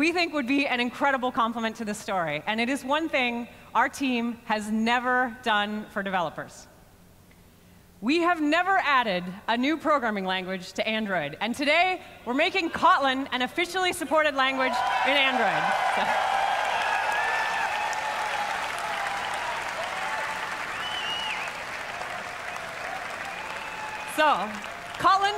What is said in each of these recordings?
we think would be an incredible complement to this story. And it is one thing our team has never done for developers. We have never added a new programming language to Android. And today, we're making Kotlin an officially supported language in Android. So, Kotlin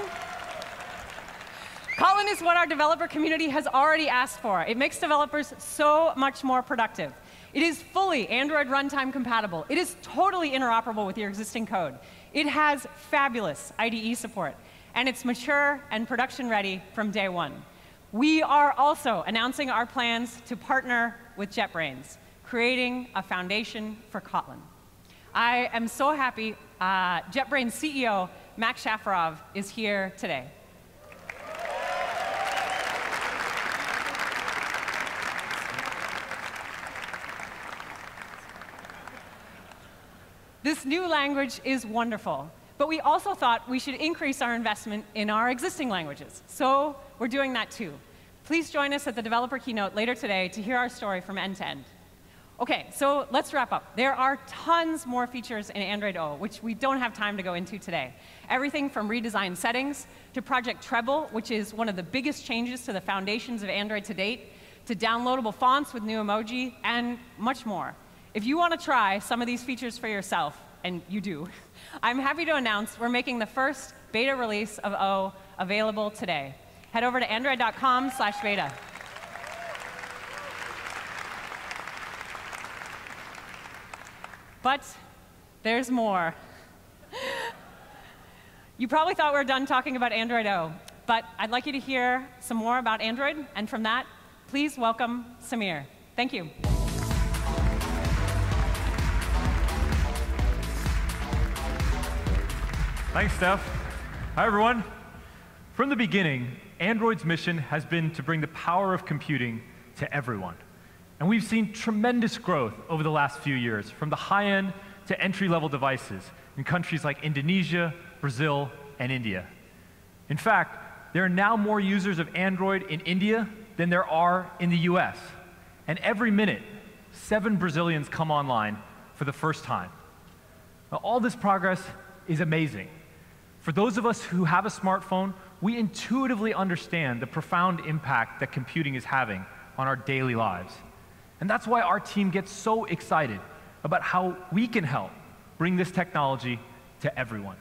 is what our developer community has already asked for. It makes developers so much more productive. It is fully Android runtime compatible. It is totally interoperable with your existing code. It has fabulous IDE support, and it's mature and production ready from day one. We are also announcing our plans to partner with JetBrains, creating a foundation for Kotlin. I am so happy JetBrains CEO Max Shafarov is here today. This new language is wonderful, but we also thought we should increase our investment in our existing languages. So we're doing that too. Please join us at the developer keynote later today to hear our story from end to end. OK, so let's wrap up. There are tons more features in Android O, which we don't have time to go into today. Everything from redesigned settings to Project Treble, which is one of the biggest changes to the foundations of Android to date, to downloadable fonts with new emoji, and much more. If you want to try some of these features for yourself, and you do, I'm happy to announce we're making the first beta release of O available today. Head over to android.com/beta. But there's more. You probably thought we were done talking about Android O, but I'd like you to hear some more about Android, and from that, please welcome Samir. Thank you. Thanks, Steph. Hi, everyone. From the beginning, Android's mission has been to bring the power of computing to everyone. And we've seen tremendous growth over the last few years, from the high-end to entry-level devices in countries like Indonesia, Brazil, and India. In fact, there are now more users of Android in India than there are in the US. And every minute, 7 Brazilians come online for the first time. Now, all this progress is amazing. For those of us who have a smartphone, we intuitively understand the profound impact that computing is having on our daily lives. And that's why our team gets so excited about how we can help bring this technology to everyone.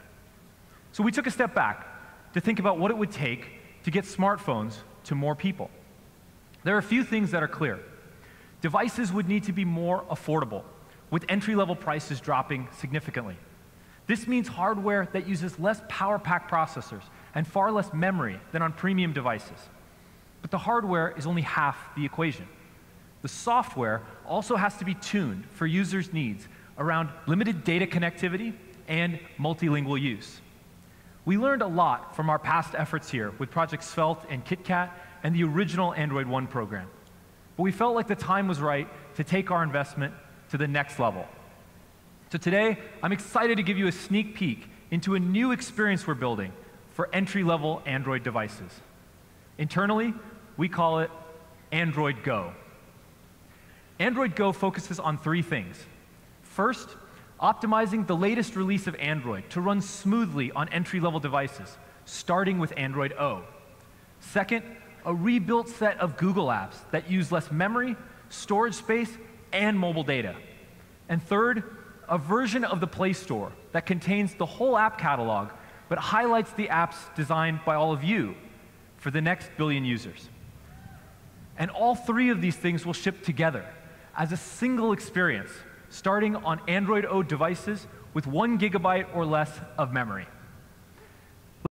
So we took a step back to think about what it would take to get smartphones to more people. There are a few things that are clear. Devices would need to be more affordable, with entry-level prices dropping significantly. This means hardware that uses less power-packed processors and far less memory than on premium devices. But the hardware is only half the equation. The software also has to be tuned for users' needs around limited data connectivity and multilingual use. We learned a lot from our past efforts here with Project Svelte and KitKat and the original Android One program. But we felt like the time was right to take our investment to the next level. So today, I'm excited to give you a sneak peek into a new experience we're building for entry-level Android devices. Internally, we call it Android Go. Android Go focuses on 3 things. First, optimizing the latest release of Android to run smoothly on entry-level devices, starting with Android O. Second, a rebuilt set of Google apps that use less memory, storage space, and mobile data. And third, a version of the Play Store that contains the whole app catalog, but highlights the apps designed by all of you for the next billion users. And all 3 of these things will ship together as a single experience, starting on Android O devices with 1 GB or less of memory.